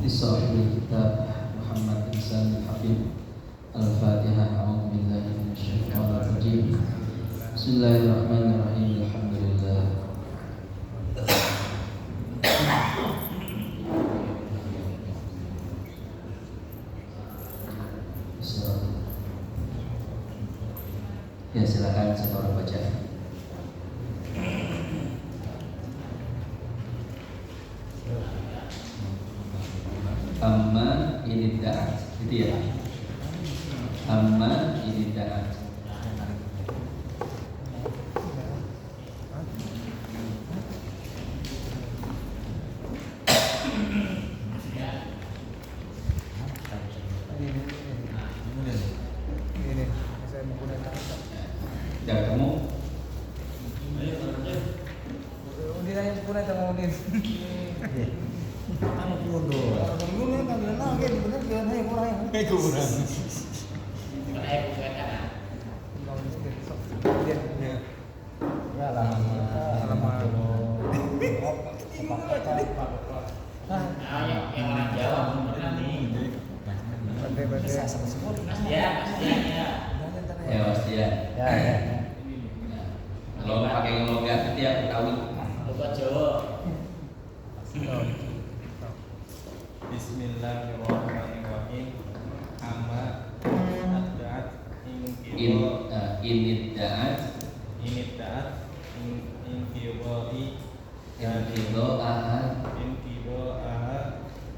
صاحب الكتاب محمد إنسان الحبيب الفاتحة. أعوذ بالله من الشيطان الرجيم. بسم الله الرحمن الرحيم. الحمد لله. Ya, silakan seorang baca. Amma ini da'at, itu ya. Amma ini da'at. Dan kamu? Ya pasti ya. Kalau pakai logat itu ya Betawi. Logat Jawa. Bismillahirrahmanirrahim. Amma ad-da'at Iniddaat inkido'aha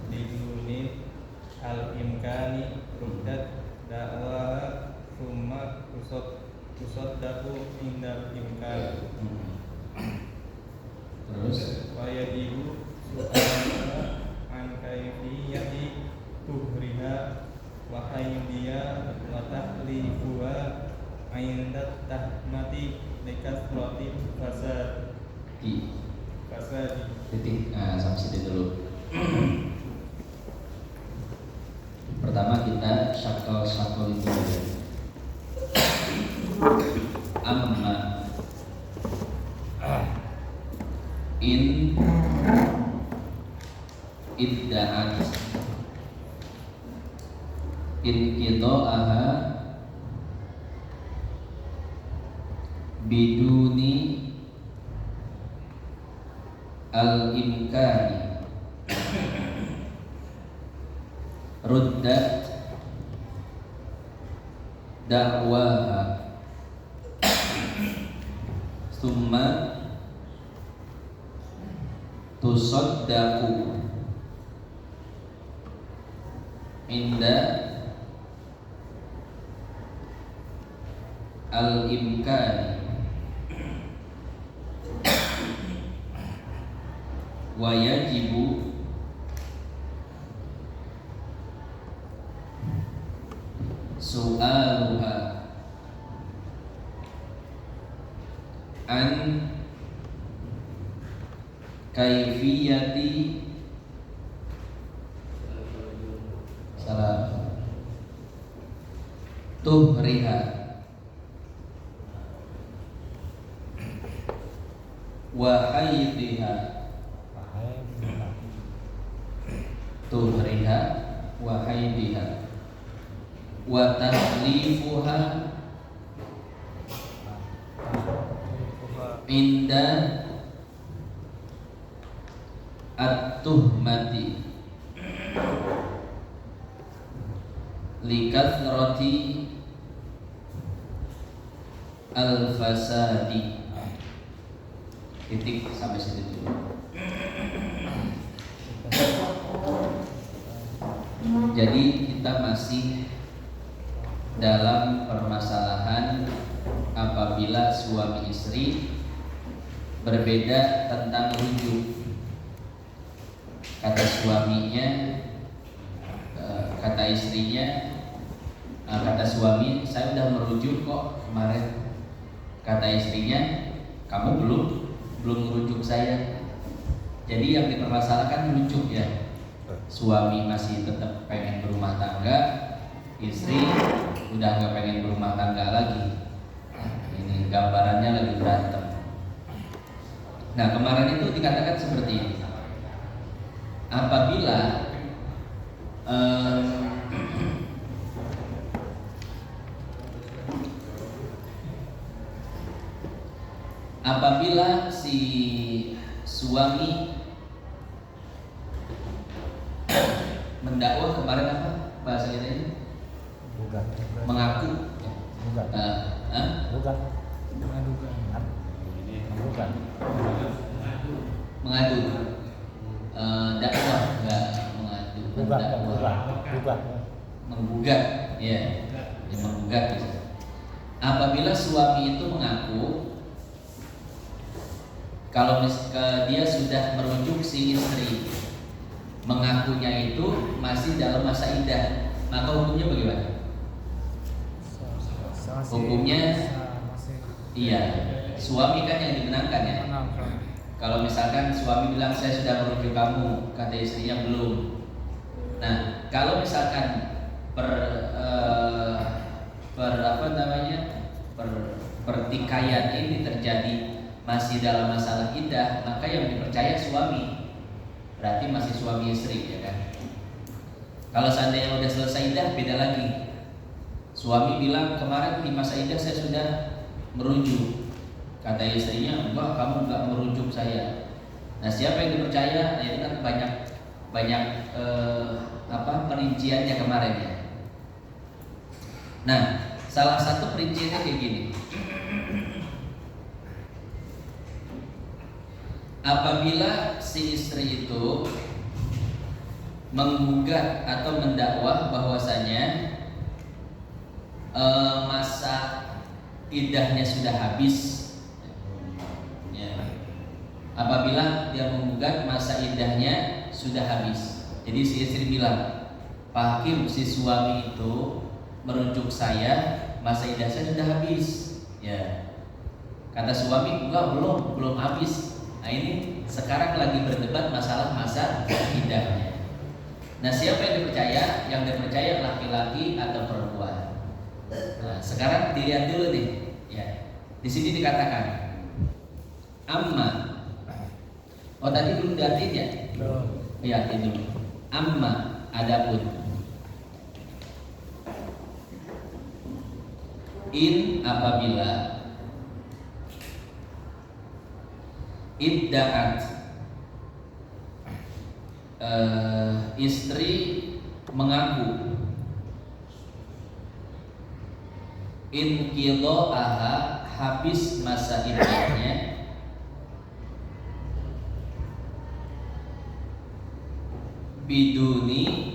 liduni al-imkani ruddat da'waha summa tusaddaku indal imkan. Terus Wayadibu su'alana an kaifiyati tuhriha wa haydiya wa tahlifuha aindat tahmati likasrati fasadi. Titik. Nah, sampai situ dulu. Pertama kita syakal itu dulu. Amma in idda'at inqida'aha biduni al-imkani ruddat da'waha summa tusaddaku inda al-imkani wa yajibu su'aluha an kaifiyati tuhriha wa haydiha tuhriha wa haydiha wa tahlifuha inda at-tuhmati likathrati al-fasadi. Titik sampai situ dulu. Jadi kita masih dalam permasalahan apabila suami istri berbeda tentang rujuk. Kata suaminya, kata istrinya, kata suami, saya udah merujuk kok kemarin. Kata istrinya, kamu belum merujuk saya. Jadi yang dipermasalahkan merujuk ya. Suami masih tetap pengen berumah tangga, istri udah nggak pengen berumah tangga lagi. Ini gambarannya lagi berantem. Nah, kemarin itu dikatakan seperti ini. Apabila Apabila si suami mendakwah, kemarin apa bahasa kita ini? Mengaku. Mengadu. Dakwah, enggak mengadu. Menggugat, ya, menggugat. Apabila suami itu mengaku kalau dia sudah merujuk si istri, mengakunya itu masih dalam masa iddah, maka hukumnya bagaimana? Hukumnya iya, suami kan yang dimenangkan ya. Kalau misalkan suami bilang saya sudah merujuk kamu, kata istrinya belum. Nah, kalau misalkan pertikaian ini terjadi masih dalam masalah iddah, maka yang dipercaya suami, berarti masih suami istri, ya kan? Kalau seandainya udah selesai iddah, beda lagi. Suami bilang kemarin di masa iddah saya sudah merujuk, kata istrinya enggak, kamu enggak merujuk saya. Nah, siapa yang dipercaya? Nah, itu kan banyak perinciannya kemarin ya. Nah, salah satu perinciannya kayak gini. Apabila si istri itu menggugat atau mendakwah bahwasanya masa iddahnya sudah habis, ya. Apabila dia menggugat masa iddahnya sudah habis, jadi si istri bilang, Pak Hakim, si suami itu merujuk saya, masa iddah saya sudah habis, ya. Kata suami, enggak, belum habis. Nah, ini sekarang lagi berdebat masalah masa iddahnya. Nah, siapa yang dipercaya? Yang dipercaya laki-laki atau perempuan? Nah, sekarang dilihat dulu nih, ya. Di sini dikatakan amma. Oh, tadi belum diartiin ya? Belum. Iya, itu dulu. Amma, adapun. In, apabila idda'at, istri mengaku in qidha'aha, habis masa iddahnya, biduni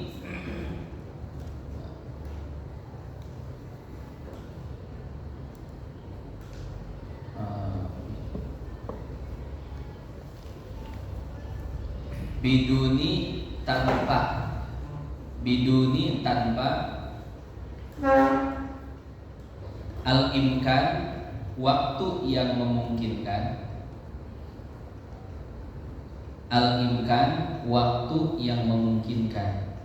biduni tanpa al-imkan, waktu yang memungkinkan, al-imkan, waktu yang memungkinkan,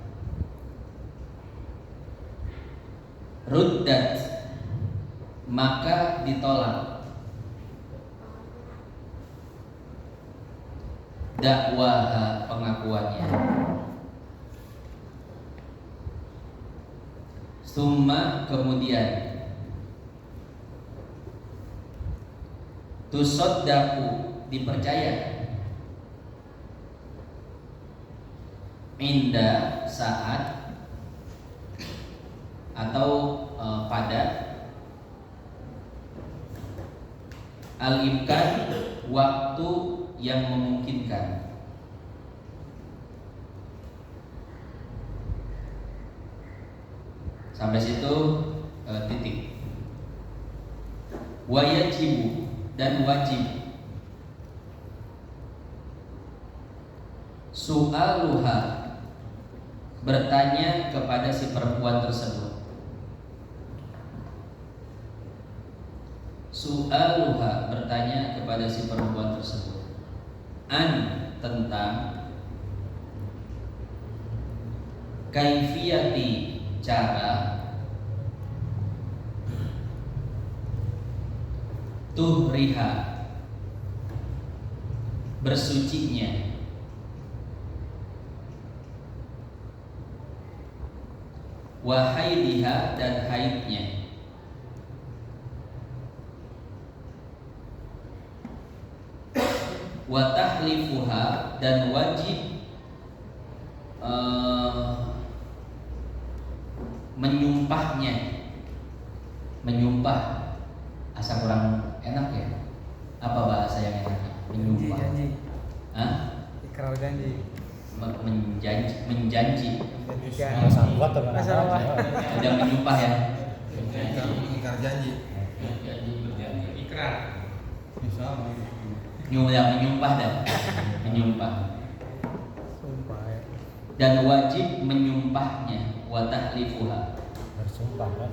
ruddat, maka ditolak dakwah, pengakuannya. Summa, kemudian tusaddaku, dipercaya, inda, saat, atau pada, al-imkan, waktu yang memungkinkan. Sampai situ titik. Wajibu, dan wajib, su'aluha, bertanya kepada si perempuan tersebut. Su'aluha, bertanya kepada si perempuan tersebut. An, tentang kaifiyati, cara, tuhriha, bersucinya, wa haidiha dan haidnya. Wa tahlifuha dan wajib menyumpahnya. Menyumpah asa kurang enak ya. Apa bahasa yang enak? Menyumpah. Janji. Hah? Ikrar janji. Menjanji. Masalah. Udah menyumpah ya. Ingkar janji. Ikrar. Menyumpah dan menyumpah. Sumpah ya. Dan wajib menyumpahnya wa tahlifuha. Bersumpah kan?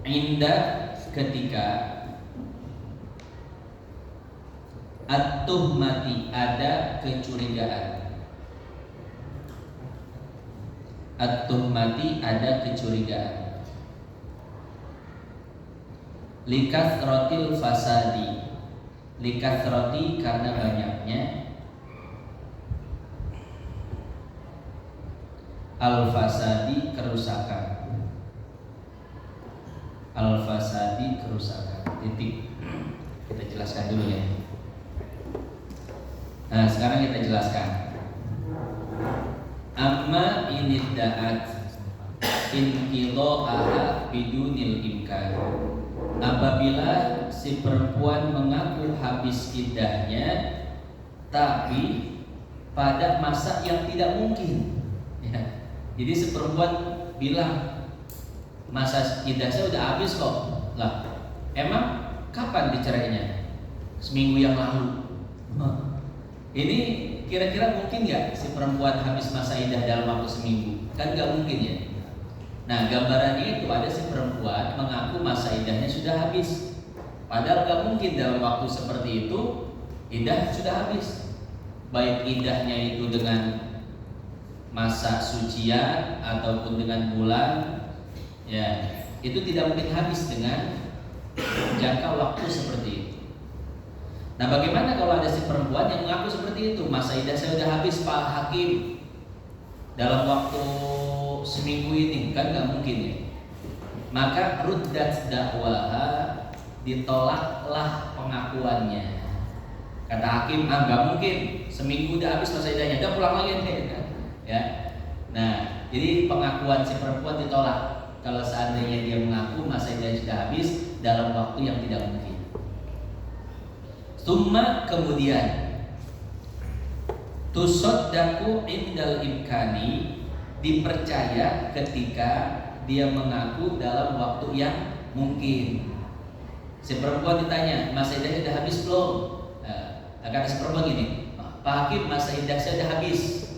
Inda ketika at-tuhmati ada kecurigaan. At-tuhmati ada kecurigaan. Likathrotil fasadi. Likathroti karena banyaknya. Al-fasadi kerusakan. Al-fasadi kerusakan. Titik. Kita jelaskan dulu ya. Nah, sekarang kita jelaskan. Amma inidda'at inqidha'aha bidunil imkan. Apabila si perempuan mengaku habis iddahnya tapi pada masa yang tidak mungkin ya. Jadi si perempuan bilang masa iddah saya udah habis kok. Lah, emang kapan dicerainya? Seminggu yang lalu. Ini kira-kira mungkin nggak si perempuan habis masa iddah dalam waktu seminggu? Kan nggak mungkin ya. Nah, gambarannya itu ada si perempuan mengaku masa iddahnya sudah habis. Padahal nggak mungkin dalam waktu seperti itu iddah sudah habis. Baik iddahnya itu dengan masa sucian ataupun dengan bulan, ya itu tidak mungkin habis dengan jangka waktu seperti itu. Nah, bagaimana kalau ada si perempuan yang mengaku seperti itu, masa iddah saya sudah habis Pak Hakim dalam waktu seminggu ini, kan nggak mungkin ya. Maka ruddat dakwaha, ditolaklah pengakuannya. Kata hakim, nggak mungkin, seminggu udah habis masa iddahnya, udah pulang lagi nih, ya. Nah, jadi pengakuan si perempuan ditolak kalau seandainya dia mengaku masa iddahnya sudah habis dalam waktu yang tidak mungkin. Summa kemudian tusaddaku indal imkani, dipercaya ketika dia mengaku dalam waktu yang mungkin. Si perempuan ditanya, masa iddahnya sudah habis belum? Kata si perempuan gini, Pak Hakim, masa iddah saya sudah habis.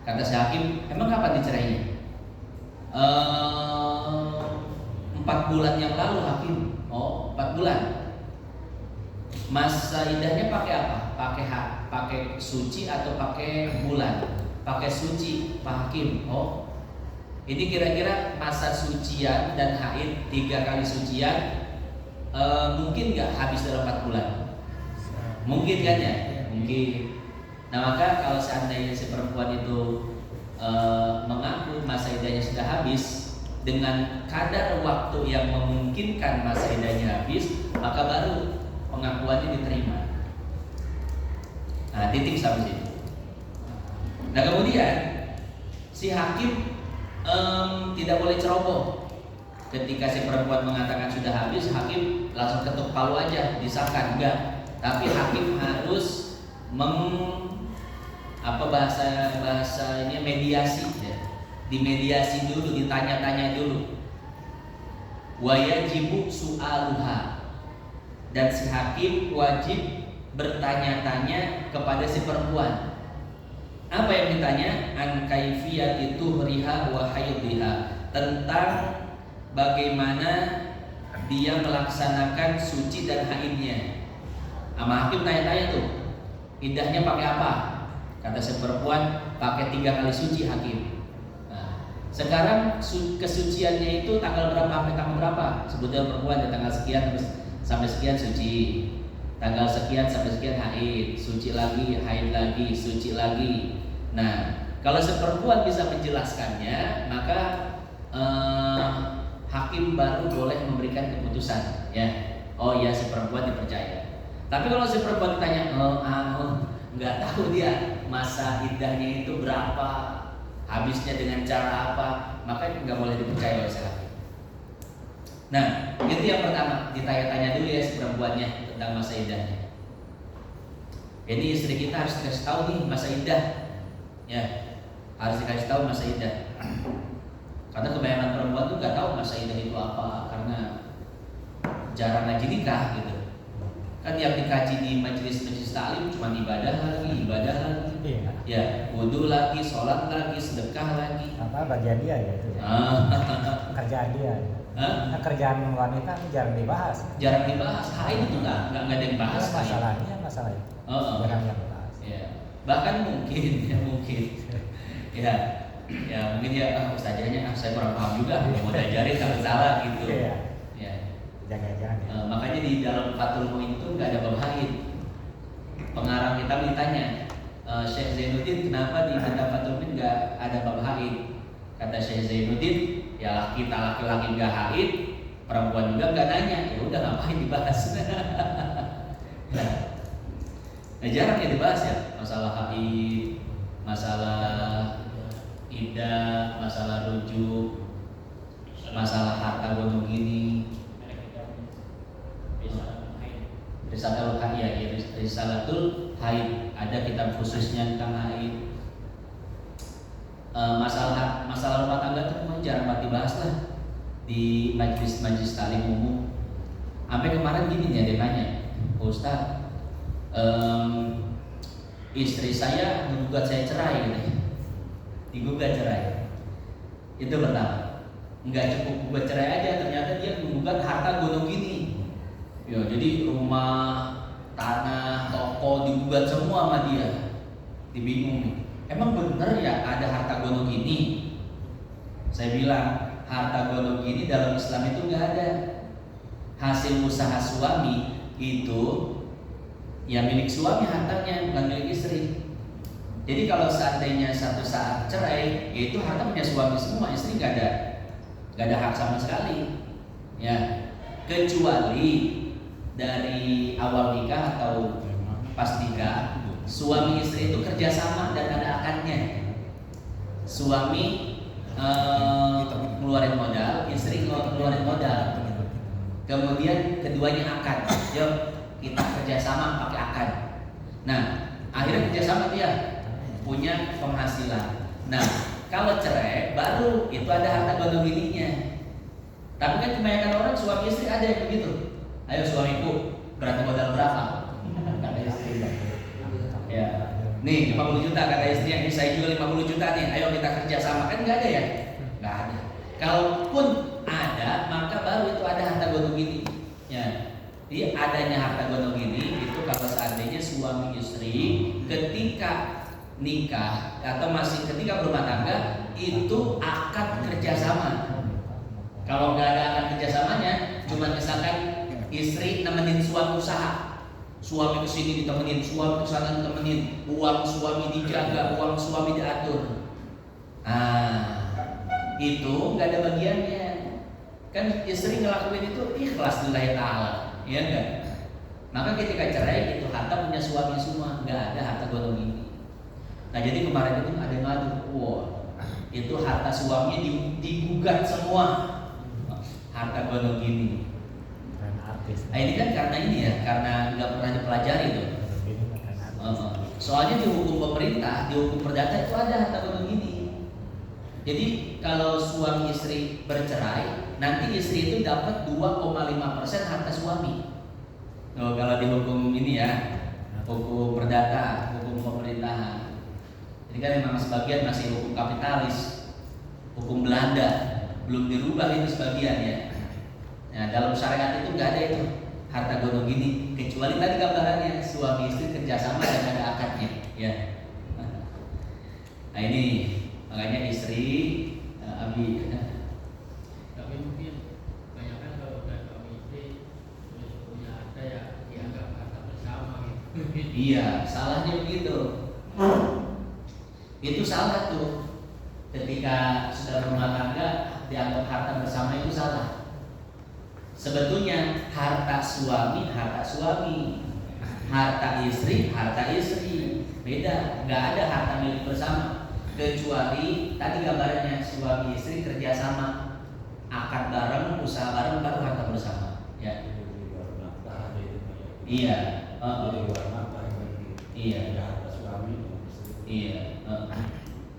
Kata si hakim, emang kapan dicerainya? 4 bulan yang lalu hakim. Oh, 4 bulan. Masa iddahnya pakai apa? Pakai suci atau pakai bulan? Pakai suci, Pak Hakim. Oh, ini kira-kira masa sucian dan haid 3 kali sucian mungkin nggak habis dalam 4 bulan? Mungkin kan ya? Mungkin. Nah, maka kalau seandainya si perempuan itu mengaku masa iddahnya sudah habis dengan kadar waktu yang memungkinkan masa iddahnya habis, maka baru pengakuannya diterima. Nah, titik sampai situ. Nah, kemudian si hakim tidak boleh ceroboh. Ketika si perempuan mengatakan sudah habis, hakim langsung ketuk palu aja, disahkan. Enggak. Tapi hakim harus bahasanya mediasi ya. Dimediasi dulu, ditanya-tanya dulu. Wa yajibu su'aluha, dan si hakim wajib bertanya-tanya kepada si perempuan. Apa yang ditanya? An kaifiyati tuhriha wa haidhiha, tentang bagaimana dia melaksanakan suci dan haidnya. Sama hakim tanya-tanya tuh, iddahnya pakai apa? Kata si perempuan, pakai 3 kali suci hakim. Nah, sekarang kesuciannya itu tanggal berapa sampai tanggal berapa? Sebutnya perempuan ya, tanggal sekian sampai sekian suci, tanggal sekian sampai sekian haid, suci lagi, haid lagi, suci lagi. Nah, kalau seperempuan bisa menjelaskannya, maka hakim baru boleh memberikan keputusan, ya. Oh ya, seperempuan dipercaya. Tapi kalau seperempuan ditanya, nggak tahu dia masa iddahnya itu berapa, habisnya dengan cara apa, maka nggak boleh dipercaya oleh hakim. Nah, itu yang pertama, ditanya-tanya dulu ya si perempuannya tentang masa iddahnya. Ini istri kita harus dikasih tahu nih masa iddah, ya, harus dikasih tahu masa iddah. Karena kebanyakan perempuan tuh nggak tahu masa iddah itu apa, karena jarang ngaji nikah gitu. Kan yang dikaji di majelis-majelis taklim cuma ibadah lagi, Iya. ya, wudu lagi, sholat lagi, sedekah lagi. Apa bagian dia ya itu ya? Kerjaan dia. Nah, kerjaan wanita kan jarang dibahas. Jarang dibahas. Haid itu nggak ada yang bahas. Masalahnya masalah itu. Jarang yang dibahas. Ya. Bahkan mungkin, ya mungkin ya ustazahnya saya kurang paham juga, mau diajarin kalau salah gitu. Iya. Ya. Jangan-jangan. Makanya di dalam Fathul Mu'in itu nggak ada bab haid. Pengarang kita ditanya, Syekh Zainuddin kenapa di kitab Fathul Mu'in nggak ada bab haid? Kata Syekh Zainuddin, ya kita laki-laki nggak haid, perempuan juga nggak nanya, ya udah ngapain dibahas? Nah, jarang ya dibahas ya masalah haid, masalah iddah, masalah rujuk, masalah harta gonung gini. Risalatul Haid, ya, Risalatul Haid, ada kitab khususnya tentang haid. Masalah rumah tangga itu memang jarang banget dibahas lah di majelis taklim umum. Sampai kemarin gini nih, dia nanya, Ustaz, istri saya menggugat saya cerai gitu, digugat cerai. Itu pertama. Nggak cukup gugat cerai aja, ternyata dia menggugat harta gonung gini. Ya, jadi rumah, tanah, toko digugat semua sama dia. Dibingung nih. Emang bener ya ada harta gonung gini? Saya bilang harta gonung gini dalam Islam itu nggak ada. Hasil usaha suami itu ya milik suami hartanya, bukan milik istri. Jadi kalau seandainya satu saat cerai, ya itu harta punya suami semua, istri nggak ada hak sama sekali. Ya, kecuali dari awal nikah atau pas nikah, suami istri itu kerjasama dan ada akadnya. Suami ngeluarin modal, istri ngeluarin modal. Kemudian keduanya akad. Yuk kita kerjasama pakai akad. Nah, akhirnya kerjasama dia punya penghasilan. Nah, kalau cerai baru itu ada harta gonung gininya. Tapi kan kebanyakan orang suami istri ada yang begitu. Ayo suamiku berarti modal berapa? Kata istri. Ya. Nih 50 juta kata istri, yang saya juga 50 juta nih. Ayo kita kerja sama, kan nggak ada ya? Nggak ada. Kalaupun ada, maka baru itu ada harta gonung gini. Ya. Jadi adanya harta gonung gini itu kalau seandainya suami istri ketika nikah atau masih ketika berumah tangga itu akad kerjasama. Kalau nggak ada akad kerjasamanya, cuma misalkan istri nemenin suami usaha, suami kesini ditemenin, suami kesana ditemenin, uang suami dijaga, uang suami diatur. Itu nggak ada bagiannya. Kan istri ngelakuin itu ikhlas lillahi ta'ala, ya enggak? Maka ketika cerai itu harta punya suami semua, nggak ada harta gonong ini. Nah jadi kemarin itu ada yang ngadu, itu harta suaminya digugat semua, harta gonong gini. Nah ini kan karena ini ya, karena nggak pernah dipelajari tuh. Soalnya di hukum pemerintah, di hukum perdata itu ada harta gonong gini. Jadi kalau suami istri bercerai, nanti istri itu dapat 2,5% harta suami. Kalau di hukum ini ya, hukum perdata, hukum pemerintahan. Ini kan memang sebagian masih hukum kapitalis, hukum Belanda, belum dirubah itu sebagian ya. Nah, dalam syariat itu nggak ada itu harta gonong gini, kecuali tadi gambarannya suami istri kerjasama dan ada akadnya, ya. Nah ini makanya istri Abi. Tapi mungkin banyak kan kalau udah suami istri punya harta ya dianggap harta bersama gitu. Iya, salahnya begitu. Itu salah tuh. Ketika sudah berumah tangga dianggap harta bersama itu salah. Sebetulnya harta suami, harta istri, beda. Nggak ada harta milik bersama. Kecuali tadi gambarannya suami istri kerjasama, akad bareng, usaha bareng, baru harta bersama. Ya. Iya. Iya. Iya.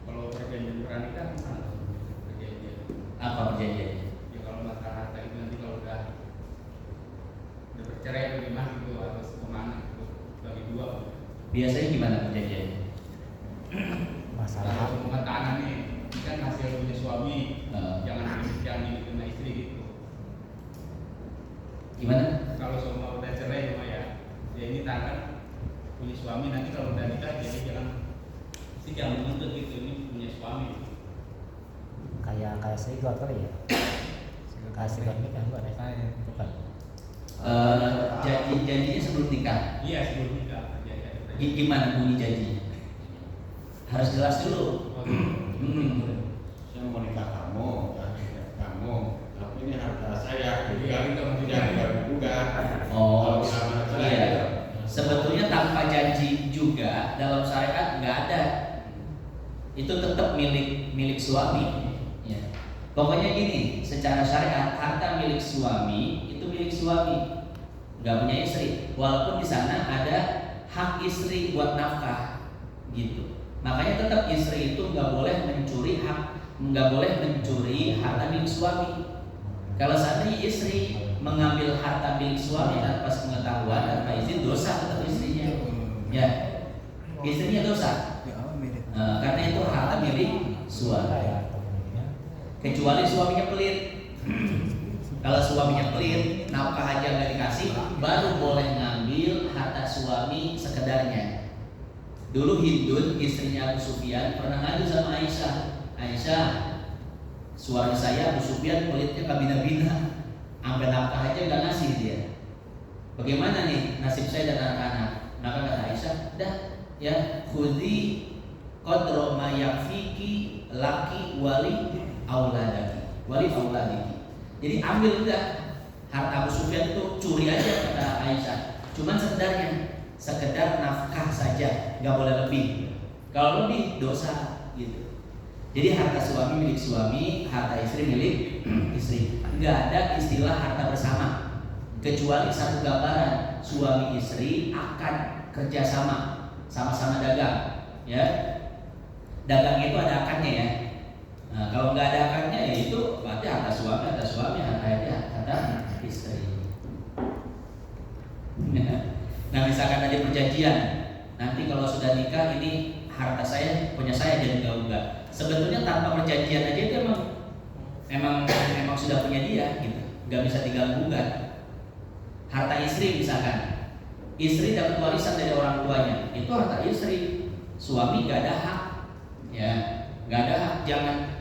Kalau perjanjian pernikahan mana? Perjanjian. Apa perjanjiannya? Ya kalau masalah harta itu nanti kalau udah bercerai bagaimana gitu harus kemana gitu bagi dua. Biasanya gimana perjanjiannya? Masalah Kalau rumah tangga nih, ini kan hasil punya suami, jangan sama istri gitu. Gimana? Kalau semua udah cerai cuma ya ini tangan punya suami, nanti kalau udah nikah jadi jangan menuntut gitu, ini punya suami. kayak serigot kali ya. Kayak serigot nikah bukan ya? Bukan. Janjinya sebelum nikah. Iya sebelum nikah perjanjian. Gimana bunyi janjinya? Harus jelas dulu. Saya mau nikah kamu, tapi ini harta saya, Iya, itu maksudnya. jangan gugat. Oh, Kalau sama iya. saya, Sebetulnya tanpa janji juga dalam syariat nggak ada. Itu tetap milik suami. Ya. Pokoknya gini, secara syariat harta milik suami itu milik suami, nggak punya istri. Walaupun di sana ada hak istri buat nafkah, gitu. Makanya tetap istri itu nggak boleh mencuri harta milik suami. Kalau seandainya istri mengambil harta milik suami tanpa sepengetahuan, tanpa izin, dosa tetap istrinya. Ya, istrinya dosa. Karena itu harta milik suami. Kecuali suaminya pelit. Kalau suaminya pelit, nafkah aja nggak dikasih, baru boleh ngambil harta suami sekedarnya. Dulu Hindun, istrinya Abu Sufyan, pernah ngadu sama Aisyah. Aisyah, suami saya Abu Sufyan pelitnya kabina-bina, sampai nafkah aja nggak ngasih dia. Bagaimana nih nasib saya dan anak-anak? Maka kata Aisyah, dah ya, khudi qadra ma yakfiki laki wali auladiki. Jadi ambil udah harta Abu Sufyan itu curi aja kata Aisyah. Cuman sekedar nafkah saja, nggak boleh lebih. Kalau lebih dosa gitu. Jadi harta suami milik suami, harta istri milik istri. Nggak ada istilah harta bersama. Kecuali satu gambaran, suami istri akan kerjasama, sama-sama dagang, ya. Dagang itu ada akadnya ya. Nah, kalau nggak ada akadnya ya itu berarti harta suami, harta istri. Nah, misalkan ada perjanjian, nanti kalau sudah nikah ini harta saya punya saya, jadi enggak. Sebetulnya tanpa perjanjian aja itu emang sudah punya dia gitu, nggak bisa diganggu gugat. Harta istri misalkan, istri dapat warisan dari orang tuanya, itu harta istri. Suami nggak ada hak, ya nggak ada hak.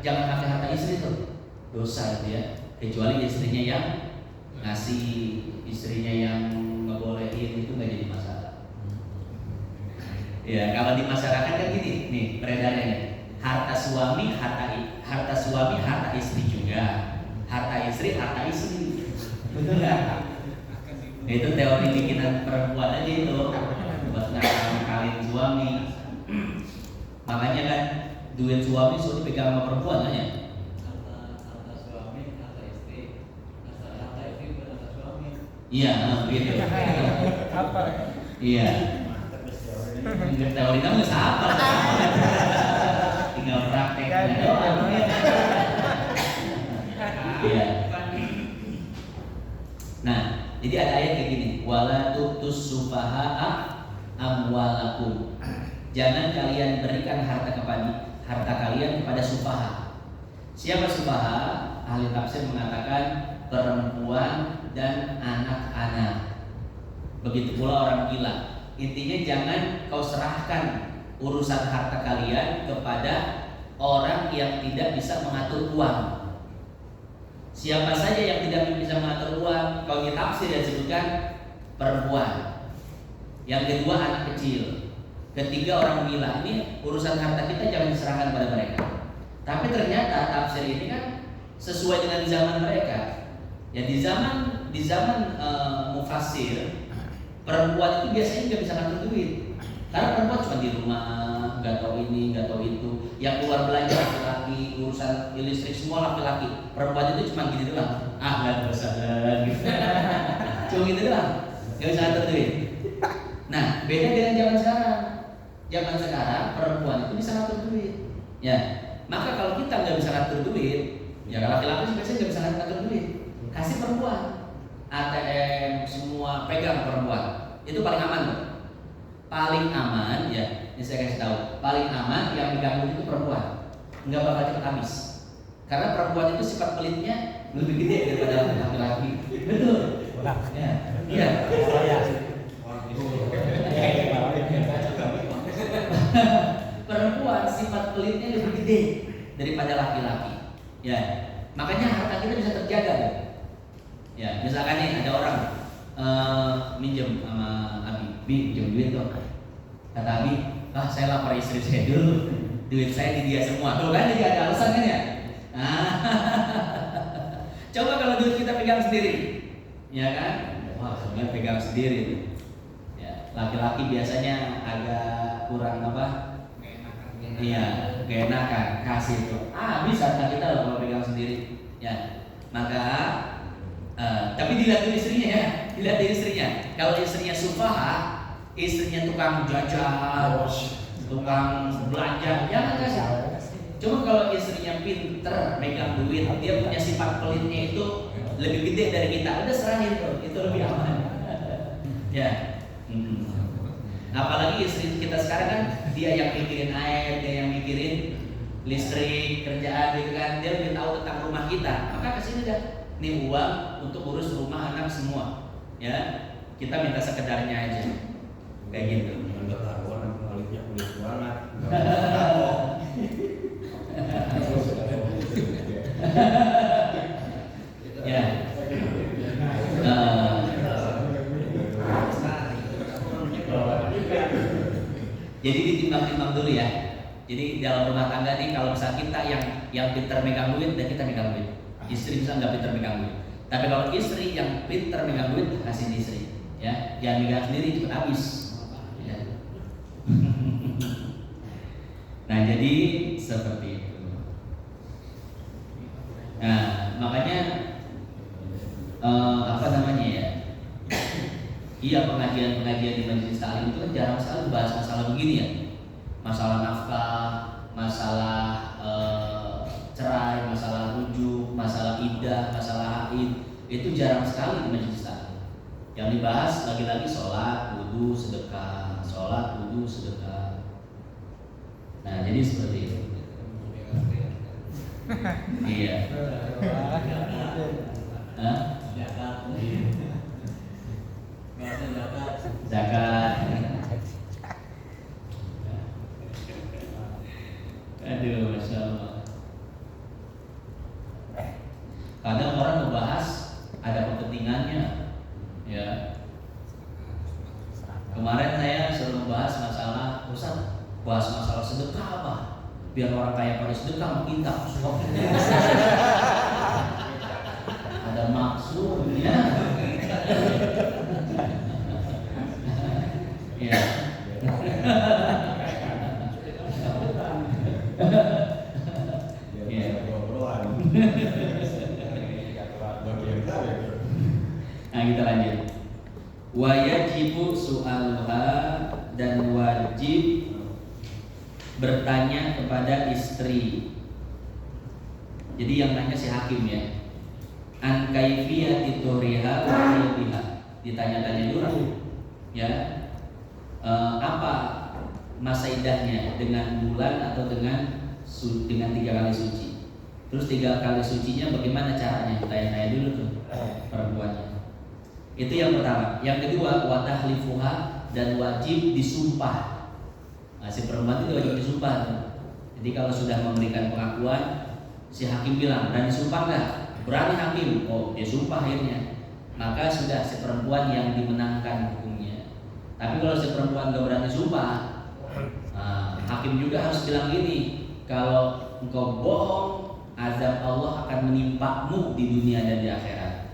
Jangan pakai harta istri tuh, dosa itu ya. Kecuali istrinya yang ngasih, istrinya yang ngebolehin, itu nggak jadi masalah. Ya kalau di masyarakat kan gini, nih peredarannya nih. Harta suami harta istri juga, harta istri betul nggak? Itu teori bikinan perempuan aja itu, buat ngakalin suami. Makanya kan duit suami suruh pegang sama perempuan kan ya? Harta suami, harta istri bukan harta suami. Iya, begitu. Apa? Iya. Teori kamu sama. Tinggal prakteknya doang. Iya. Nah, jadi ada ayat kayak gini, wala tu'tus sufaha'a amwalakum. Jangan kalian berikan harta kalian kepada sufaha. Siapa sufaha? Ahli tafsir mengatakan perempuan dan anak-anak. Begitu pula orang gila. Intinya jangan kau serahkan urusan harta kalian kepada orang yang tidak bisa mengatur uang. Siapa saja yang tidak bisa mengatur uang, kalau kita tafsir yang disebutkan perempuan. Yang kedua anak kecil. Ketiga orang memilah, ini urusan harta kita jangan diserahkan pada mereka. Tapi ternyata tafsir ini kan sesuai dengan zaman mereka. Ya di zaman mufassir, perempuan itu biasanya nggak bisa ngatur duit. Karena perempuan cuma di rumah, nggak tahu ini, nggak tahu itu. Yang keluar belanja laki-laki, urusan listrik semua laki-laki. Perempuan itu cuma gini doang. Nggak usah gitu. Cuma gitu doang, nggak bisa ngatur duit. Nah, beda dengan zaman sekarang. Zaman sekarang perempuan itu bisa ngatur duit. Ya, maka kalau kita nggak bisa ngatur duit, ya laki-laki biasanya nggak bisa ngatur duit. Kasih perempuan, ATM semua pegang perempuan. Itu paling aman loh. Paling aman ya, ini saya kasih tahu. Paling aman yang pegang duit itu perempuan. Nggak bakal cepat habis. Karena perempuan itu sifat pelitnya lebih gede daripada laki-laki. Betul. Ya. Iya. Perempuan sifat pelitnya lebih gede daripada laki-laki. Ya, makanya harta kita bisa terjaga. Ya, misalkan nih ada orang minjem sama Abi, pinjam duit dong. Kata Abi, saya lapar istri saya dulu, duit saya di dia semua. Tuh kan jadi ada alasan kan ya. Coba kalau duit kita pegang sendiri, ya kan? Wah, sebenarnya pegang sendiri. Ya, laki-laki biasanya agak kurang apa? Iya, gak enakan kasih itu. Bisa harta kita loh kalau pegang sendiri. Ya, maka tapi dilihat dari istrinya ya, dilihat dari istrinya. Kalau istrinya sufaha, istrinya tukang jajan, tukang belanja, jangan kasih. Cuma kalau istrinya pinter megang duit, dia punya sifat pelitnya itu lebih gede dari kita, udah serahin tuh, itu lebih aman. Ya. Apalagi istri kita sekarang kan dia yang mikirin air, dia yang mikirin listrik, kerjaan gitu kan, dia lebih tahu tentang rumah kita. Maka kesini dah, nih uang untuk urus rumah anak semua, ya kita minta sekedarnya aja, kayak gitu. Nggak tahu orang kualitasnya kulit banget. Ya. Jadi ditimbang-timbang dulu ya. Jadi dalam rumah tangga nih kalau misal kita yang pintar megang duit dan kita megang duit, istri bisa nggak pintar megang duit. Tapi kalau istri yang pintar megang duit kasih istri, ya jangan megang sendiri cepat habis. Ya. Nah jadi seperti itu. Nah makanya apa namanya ya? Iya pengajian di majelis taklim itu kan jarang sekali bahas masalah begini ya, masalah nafkah, masalah cerai, masalah rujuk, masalah iddah, masalah haid, itu jarang sekali di majelis taklim. Yang dibahas lagi-lagi sholat, wudu, sedekah, sholat, wudu, sedekah. Nah jadi seperti itu. Iya. Zakat. Aduh, masya Allah. Kadang orang membahas ada kepentingannya, ya. Kemarin saya suruh membahas masalah, bahas masalah sedekah apa? Biar orang kaya pada sedekah kita. Ada maksudnya. Ya. Nah kita lanjut. Wajibu su'aluha, dan wajib bertanya kepada istri. Jadi yang nanya si hakim ya. An kaifiyati turiha wa biha. Ditanya-tanya dulu. Ya. Apa masa iddahnya, dengan bulan atau dengan 3 kali suci. Terus 3 kali sucinya bagaimana caranya? Tanya-tanya dulu tuh perempuannya. Itu yang pertama. Yang kedua, wa tahlifuha, dan wajib disumpah. Nah, si perempuan itu wajib disumpah tuh. Jadi kalau sudah memberikan pengakuan, si hakim bilang, berani sumpah nggak? Berani hakim. Oh, dia sumpah akhirnya. Maka sudah si perempuan yang dimenangkan hukumnya. Tapi kalau si perempuan nggak berani sumpah, hakim juga harus bilang gini, kalau engkau bohong, azab Allah akan menimpamu di dunia dan di akhirat.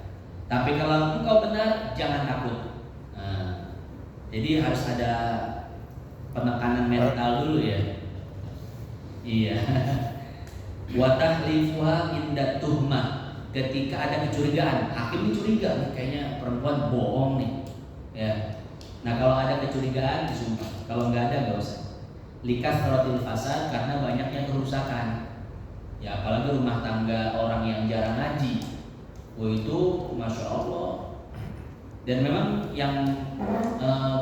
Tapi kalau engkau benar, jangan takut. Nah, jadi harus ada penekanan mental dulu ya. Iya. Wa tahlifuha inda tuhmah, ketika ada kecurigaan, hakim curiga nih kayaknya perempuan bohong nih. Ya. Nah, kalau ada kecurigaan disumpah. Kalau nggak ada nggak usah. Likasratil fasad, karena banyaknya kerusakan. Ya, apalagi rumah tangga orang yang jarang ngaji. Itu masya Allah. Dan memang yang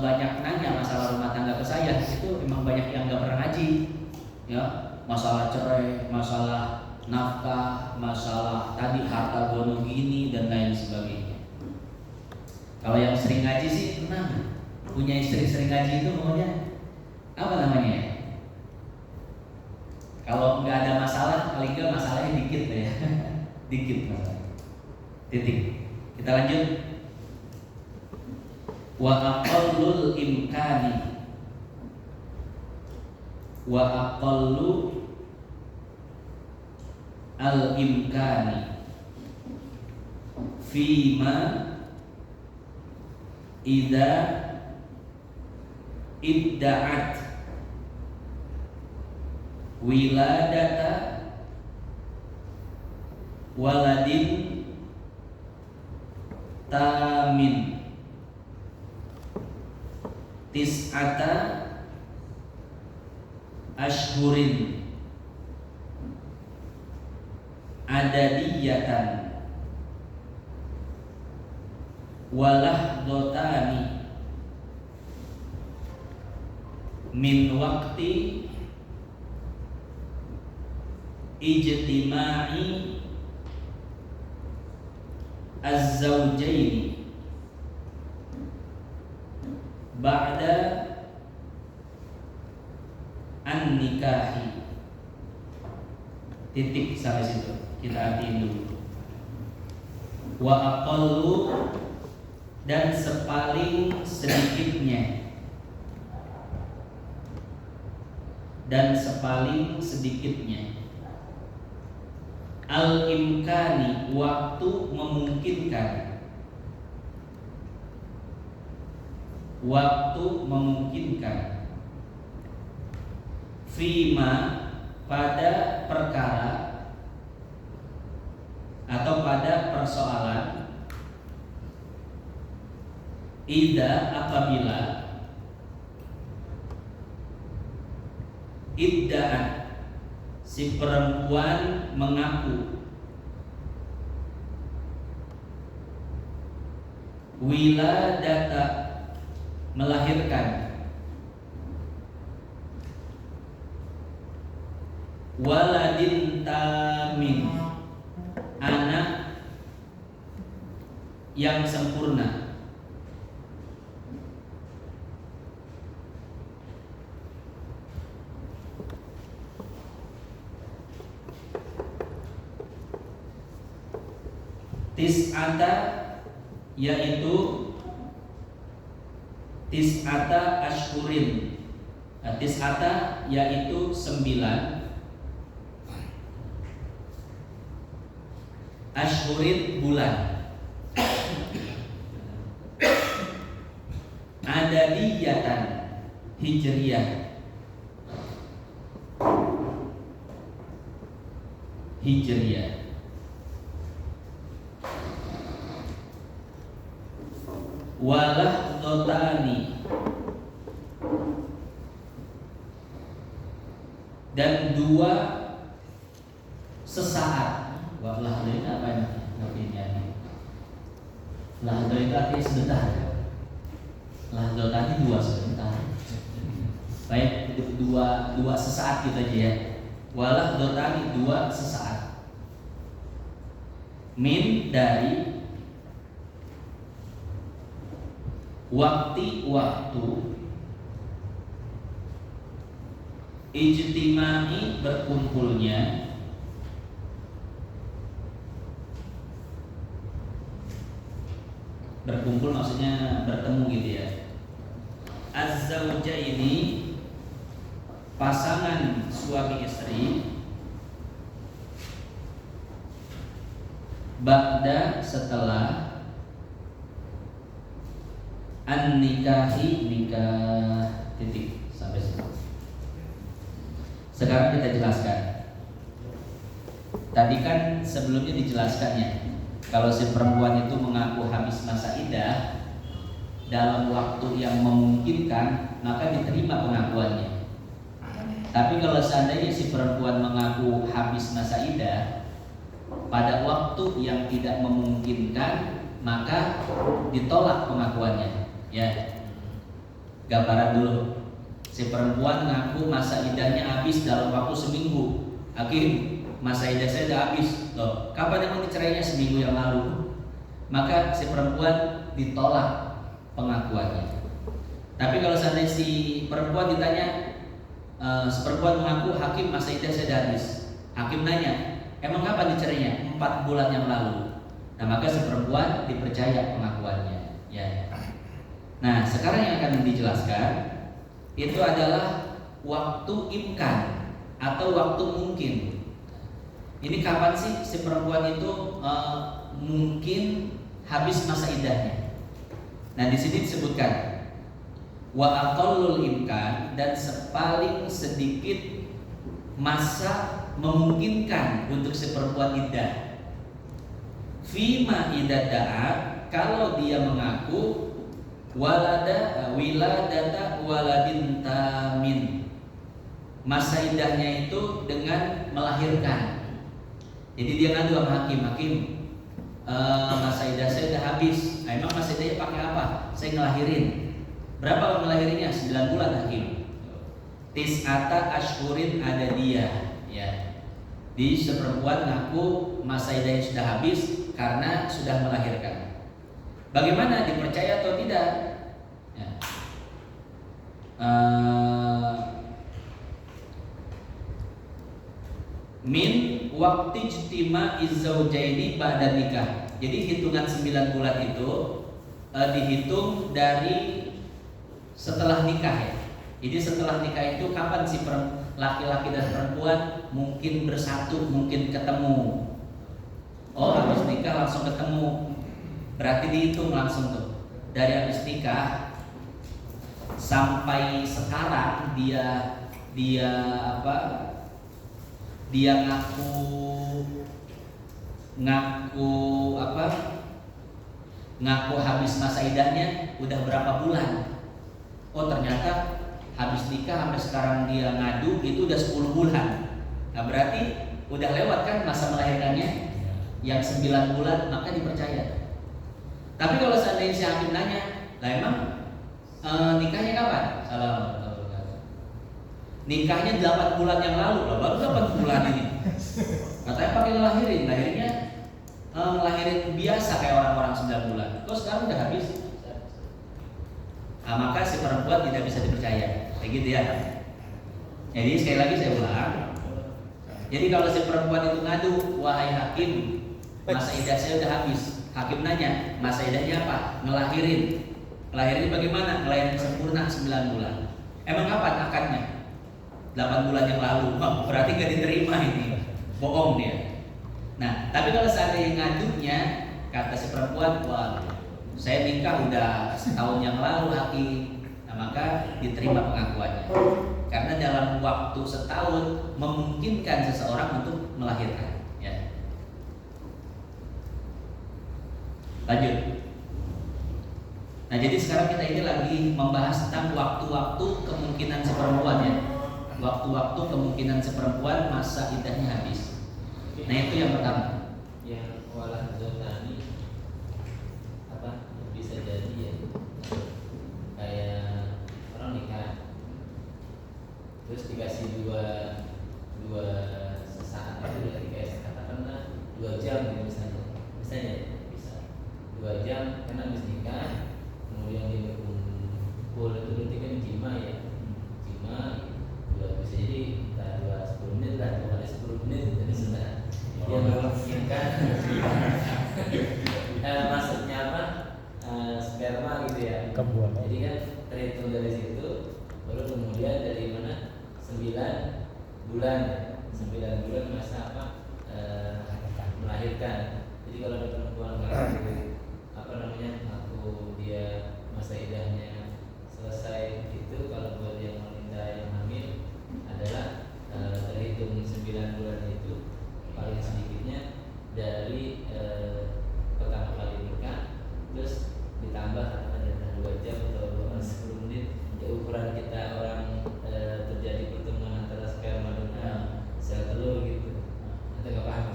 banyak nanya masalah rumah tangga ke saya itu memang banyak yang nggak pernah ngaji. Ya, masalah cerai, masalah nafkah, masalah tadi harta gono gini dan lain sebagainya. Kalau yang sering ngaji sih tenang. Punya istri sering ngaji itu maunya apa namanya ya? Kalau nggak ada masalah, paling nggak masalahnya dikit ya. Dikit masalah. Titik. Kita lanjut. Wa aqallul imkani, wa aqallu al imkani fima idza idda'at wiladata waladin tamin tis'ata ashhurin adadiyatan walahdotani min waqti ijtima'i az-zawjaini ba'da an-nikahi. Titik sampai situ. Kita artiin dulu. Wa aqallu, dan sepaling sedikitnya, dan sepaling sedikitnya, al-imkani, waktu memungkinkan, waktu memungkinkan, fima, pada perkara atau pada persoalan, idza, apabila, idda'at, si perempuan mengaku, wiladata, melahirkan, waladin tamin, anak yang sempurna. Tis'ata, yaitu tis'ata ashhurin. Tis'ata yaitu 9 ashhurin, bulan. Adadiyatan, hijriyah. Hijriyah. Walahdotani, dan 2 sesaat. Wah, lahdo itu apa artinya? Lahdo itu artinya sebentar. Lahdo tadi 2 sebentar. Baik, dua sesaat gitu aja ya. Walahdo tadi 2 sesaat. Min, dari, waktu, ijtimai, berkumpulnya, berkumpul maksudnya bertemu gitu ya. Az-zawjaini, pasangan suami istri ba'da setelah an-nikahi nikah titik sampai situ. Sekarang kita jelaskan. Tadi kan sebelumnya dijelaskannya kalau si perempuan itu mengaku habis masa iddah dalam waktu yang memungkinkan maka diterima pengakuannya. Tapi kalau seandainya si perempuan mengaku habis masa iddah pada waktu yang tidak memungkinkan maka ditolak pengakuannya. Ya, gambaran dulu. Si perempuan ngaku masa iddahnya habis dalam waktu seminggu. Hakim, masa iddah saya sudah habis. Loh, kapan emang dicerainya? Seminggu yang lalu. Maka si perempuan ditolak pengakuannya. Tapi kalau seandainya si perempuan ditanya, si perempuan mengaku hakim masa iddah saya sudah habis. Hakim nanya, emang kapan dicerainya? 4 bulan yang lalu. Nah, maka si perempuan dipercaya pengakuannya. Ya. Nah, sekarang yang akan dijelaskan itu adalah waktu imkan atau waktu mungkin. Ini kapan sih si perempuan itu mungkin habis masa iddahnya? Nah, di sini disebutkan wa aqallul imkan, dan sepaling sedikit masa memungkinkan untuk si perempuan iddah. Fima idada'a, kalau dia mengaku wiladata waladin tamin, masa iddahnya itu dengan melahirkan. Jadi dia ngadu sama hakim, masa iddah saya udah habis. Nah, emang masa iddahnya pakai apa? Saya ngelahirin. Berapa lama ngelahirinya? 9 bulan hakim. Tis'ata ashhurin ada dia. Ya. Di seperempuan ngaku masa iddahnya sudah habis karena sudah melahirkan. Bagaimana, dipercaya atau tidak? Ya. Min waktu ijtima izzaujaini ba'da nikah. Jadi hitungan 9 bulan itu dihitung dari setelah nikah ya. Jadi setelah nikah itu kapan si laki-laki dan perempuan mungkin bersatu, mungkin ketemu. Oh, habis nikah langsung ketemu. Berarti dihitung langsung tuh. Dari habis nikah sampai sekarang dia ngaku habis masa iddahnya udah berapa bulan. Oh, ternyata habis nikah sampai sekarang dia ngadu itu udah 10 bulan. Nah, berarti udah lewat kan masa melahirkannya yang 9 bulan, maka dipercaya. Tapi kalau seandainya si hakim nanya, lah emang nikahnya kapan? Salam. Nikahnya 8 bulan yang lalu, lah baru 8 bulan ini. Katanya pakai ngelahirin, lahirnya ngelahirin biasa kayak orang-orang 9 bulan. Kok sekarang udah habis? Nah, maka si perempuan tidak bisa dipercaya, kayak gitu ya. Jadi sekali lagi saya ulang. Jadi kalau si perempuan itu ngadu, wahai hakim, masa iddah saya udah habis. Hakim nanya, masa iddahnya apa? Ngelahirin. Ngelahirin bagaimana? Ngelahirin sempurna 9 bulan. Emang kapan akadnya? 8 bulan yang lalu. Oh, berarti gak diterima ini. Bohong dia. Nah, tapi kalau seandainya ngadunya, kata si perempuan, wah, saya nikah udah setahun yang lalu hakim. Nah, maka diterima pengakuannya. Karena dalam waktu setahun memungkinkan seseorang untuk melahirkan. Ya. Lanjut. Nah, jadi sekarang kita ini lagi membahas tentang waktu-waktu kemungkinan si perempuan ya. Waktu-waktu kemungkinan si perempuan masa iddahnya habis. Nah, itu yang pertama. Yang walah zotani apa bisa jadi ya kayak orang nikah terus dikasih dua sesaat itu udah dikasih katakanlah 2 jam gitu misalnya bisa 2 jam karena habis nikah kemudian dia berkumpul itu berarti kan jima ya bisa jadi entah 10 menit lah 10 menit jadi sudah dia memungkinkan maksudnya apa sperma gitu ya. Kebuang. Jadi kan terhitung dari situ baru kemudian dari mana 9 bulan 9 bulan masa apa melahirkan. Jadi kalau ada perempuan aku dia masa idahnya selesai itu, kalau buat yang wanita yang hamil adalah terhitung 9 bulan itu paling sedikitnya dari pertama kali nikah, terus ditambah ada 2 jam atau 10 menit ya, ukuran kita orang terjadi pertemuan antara sperma dengan sel telur gitu. Nanti nggak paham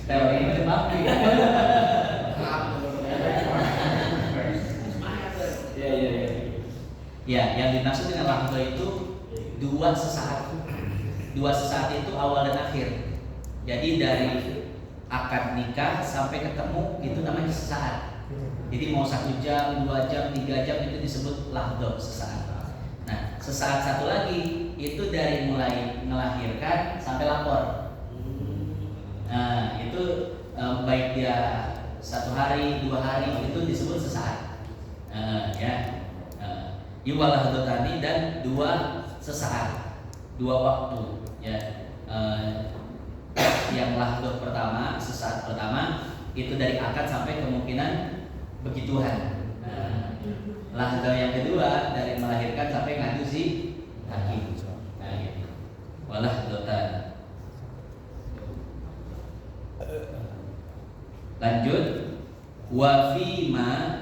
Teori ini macam ya, yang dimaksud dengan lahdo itu 2 sesaat. 2 sesaat itu awal dan akhir. Jadi dari akad nikah sampai ketemu itu namanya sesaat. Jadi mau 1 jam, 2 jam, 3 jam itu disebut lahdo, sesaat. Nah, sesaat satu lagi itu dari mulai melahirkan sampai lapor. Nah, itu baik dia 1 hari, 2 hari itu disebut sesaat. Ya. Iwal lahdotani dan 2 sesaat, 2 waktu. Ya. Yang lahdo pertama, sesaat pertama itu dari akad sampai kemungkinan begituan. Lahdo yang kedua dari melahirkan sampai ngadu si hakim. Nah, gitu. Walahdotan. Lanjut, wa fima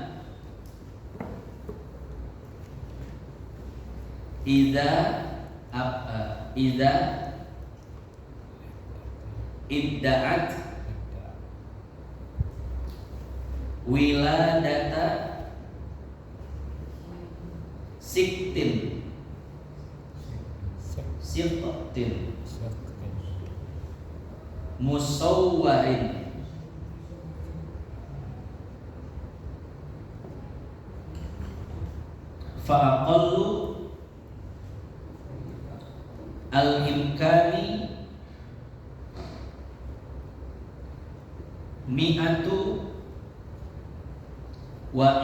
idza idda'at wiladata siktin musawwarin fa'aqallu al-imkani mi'atun wa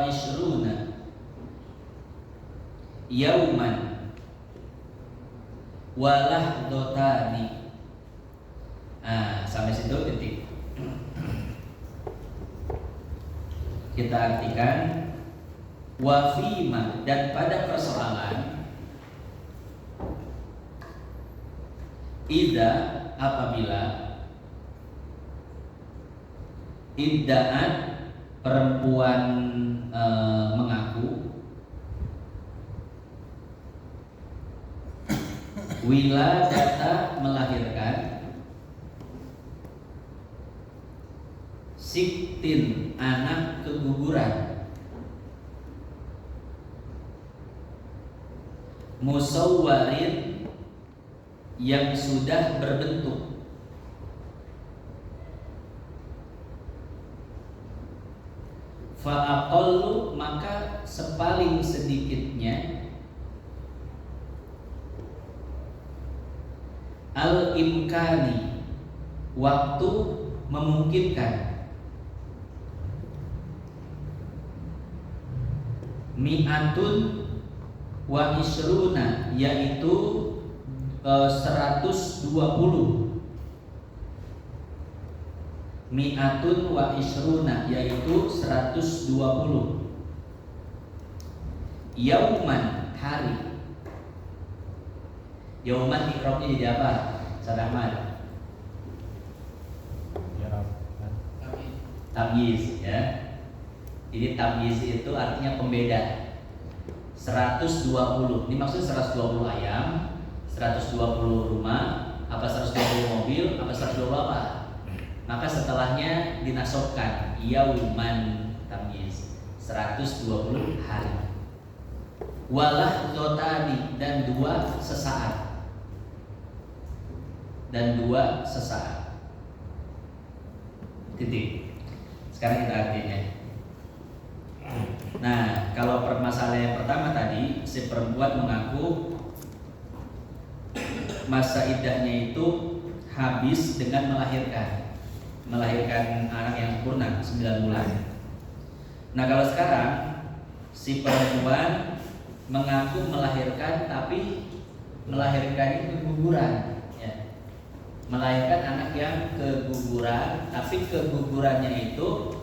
ishruna yauman walahdotani. Sampai situ titik. Kita artikan wafima, dan pada persoalan idza, apabila idda'at perempuan mengaku wiladata melahirkan siktin anak keguguran musawwarin yang sudah berbentuk fa'aqallu, maka sepaling sedikitnya al-imkani, waktu memungkinkan, mi'atun wa isruna, yaitu 120, mi'atun wa isruna, yaitu 120, yauman, hari. Yauman ikrobnya jadi apa? Sadahman tamyiz, ya. Jadi tamyiz itu artinya pembeda. 120. Ini maksud 120 ayam, 120 rumah, apa 120 mobil, apa 120 apa? Maka setelahnya dinasobkan yauman tamyiz, 120 hari. Walahdotani, dan 2 sesaat. Dan 2 sesaat. Titik. Sekarang kita artinya. Nah, kalau permasalahan yang pertama tadi, si perempuan mengaku masa iddahnya itu habis dengan melahirkan anak yang sempurna 9 bulan. Nah, kalau sekarang si perempuan mengaku melahirkan, tapi melahirkan itu keguguran, ya. Melahirkan anak yang keguguran, tapi kegugurannya itu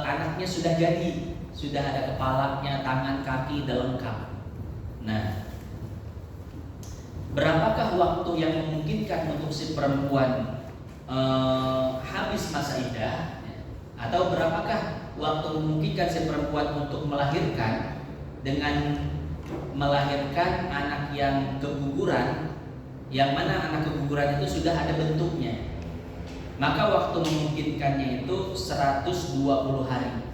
anaknya sudah jadi, sudah ada kepalanya, tangan, kaki, udah lengkap. Nah, berapakah waktu yang memungkinkan untuk si perempuan habis masa iddah, atau berapakah waktu memungkinkan si perempuan untuk melahirkan dengan melahirkan anak yang keguguran, yang mana anak keguguran itu sudah ada bentuknya. Maka waktu memungkinkannya itu 120 hari.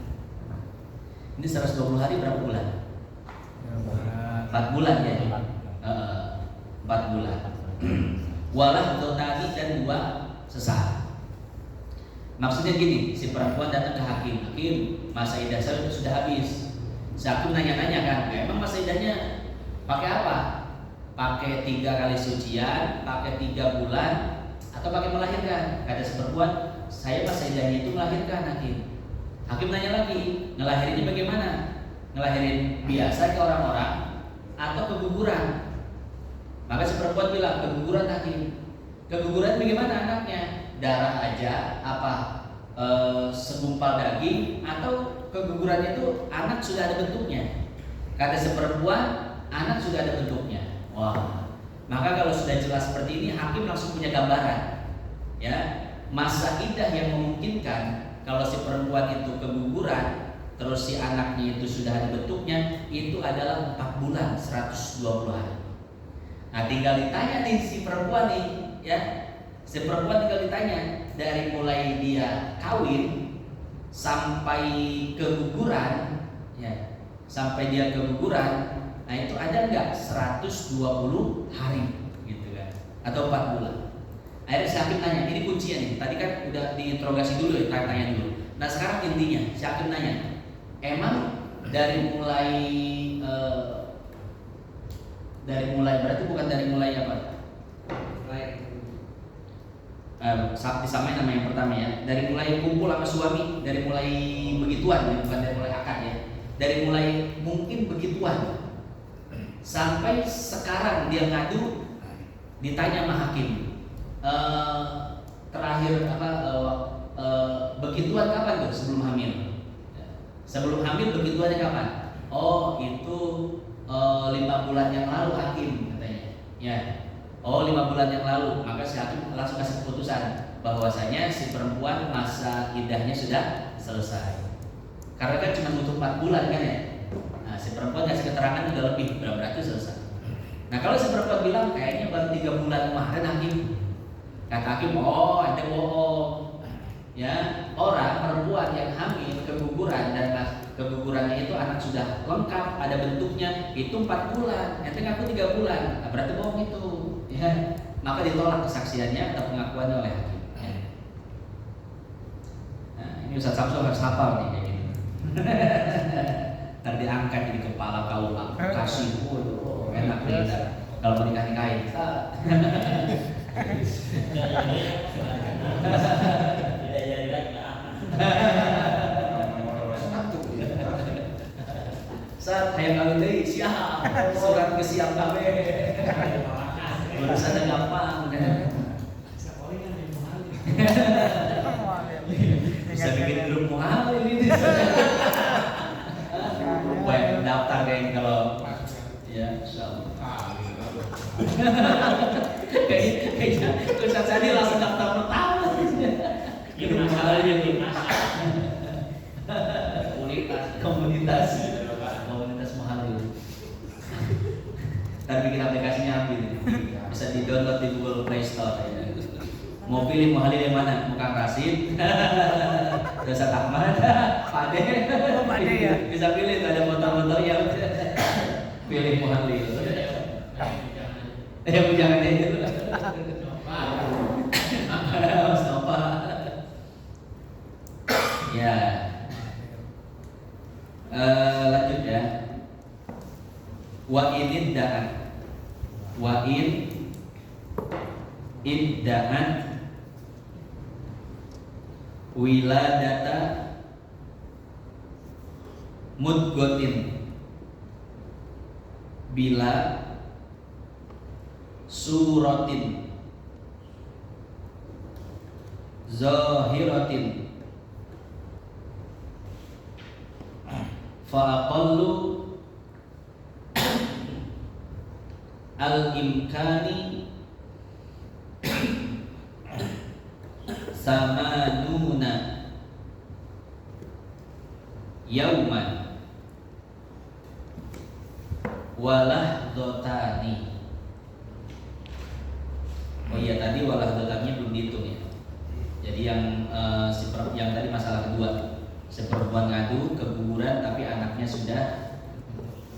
Ini 120 hari berapa bulan? 4 bulan ya. 4 bulan. Walah dotani dan 2 sesar. Maksudnya gini, si perempuan datang ke hakim, hakim masa iddah saya sudah habis. Si hakim nanya-nanya kan, emang masa iddahnya pakai apa? Pakai 3 kali sucian, pakai 3 bulan, atau pakai melahirkan? Kata si perempuan, saya masa iddahnya itu melahirkan, hakim. Hakim nanya lagi, ngelahirinnya bagaimana? Ngelahirin biasa ke orang-orang atau keguguran? Maka si perempuan bilang, keguguran, hakim. Keguguran bagaimana anaknya? Darah aja, apa segumpal daging, atau kegugurannya itu anak sudah ada bentuknya? Kata si perempuan, anak sudah ada bentuknya. Wah, maka kalau sudah jelas seperti ini, hakim langsung punya gambaran, ya, masa iddah yang memungkinkan kalau si perempuan itu keguguran, terus si anaknya itu sudah ada bentuknya, itu adalah 4 bulan 120 hari. Nah, tinggal ditanya nih si perempuan nih, ya. Si perempuan tinggal ditanya dari mulai dia kawin sampai keguguran, ya, sampai dia keguguran, nah itu ada nggak 120 hari, gitu kan? Atau 4 bulan. Akhirnya si hakim nanya, ini kuncinya nih. Tadi kan udah diinterogasi dulu ya, tanya dulu. Nah sekarang intinya, si hakim nanya, emang dari mulai berarti bukan dari mulai apa? Disamain nama yang pertama ya, dari mulai kumpul sama suami, dari mulai begituan ya, bukan dari mulai akad ya, dari mulai mungkin begituan sampai sekarang dia ngadu, ditanya sama hakim, terakhir begituan kapan tuh? Sebelum hamil. Sebelum hamil begituannya kapan? Oh itu 5 bulan yang lalu, hakim katanya. Ya. Oh 5 bulan yang lalu. Maka si hakim langsung kasih keputusan bahwasanya si perempuan masa iddahnya sudah selesai. Karena kan cuma butuh 4 bulan kan ya. Nah si perempuan kasih keterangan udah lebih, berarti selesai. Nah kalau si perempuan bilang kayaknya baru 3 bulan kemarin, hakim, kata hakim, oh ada bohong. Ya, orang perempuan yang hamil keguguran dan kegugurannya itu anak sudah lengkap, ada bentuknya, itu 4 bulan. Ente ngaku 3 bulan, nah, berarti bohong itu. Ya, maka ditolak kesaksiannya atau pengakuannya oleh hakim. Ya. Nah, ini Ustaz Samsul harus hafal nih kayak gini. Ntar diangkat di kepala kau kasih, enak nih. Kalau mau nikah-nikahin. Saat hayang kawin deui siap, surat ke siap kabeh. Urusannya gampang. Bisa bikin grup muhalil ini. Buat daftar kayak kalau ya insyaallah. Kayaknya Ustaz Sadi langsung daftar pertama. Grup muhalil ini. Komunitas muhalil. Ntar bikin aplikasinya ambil, bisa di download di Google Play Store ya. Mau pilih muhalil yang mana? Muka Rasid, Ustaz Ahmad, Pak Ade. Ya. Bisa pilih tuh, ada motor-motor yang pilih muhalil. Jangan itu. Mustafa. Ya. Lanjut ya. Wa in idda'an wiladata mudghatin bila suratin zahiratin fa aqallu al-imkani samanuna yauman walahdotani. Oh iya, tadi walahdotani belum dihitung ya. Jadi yang tadi masalah kedua, si perempuan ngadu keguguran tapi anaknya sudah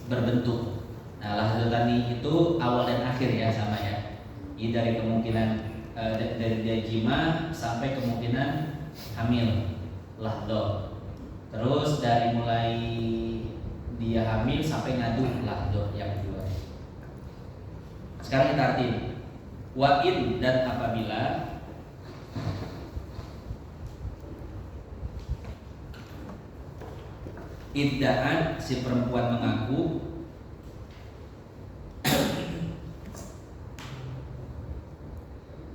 berbentuk. Nah, lahdotani itu awal dan akhir ya, sama ya. Ini dari kemungkinan dari dia jima sampai kemungkinan hamil, lahdo. Terus dari mulai dia hamil sampai ngadu, lahdo yang kedua. Sekarang kita artiin. Wa in, dan apabila idda'an, si perempuan mengaku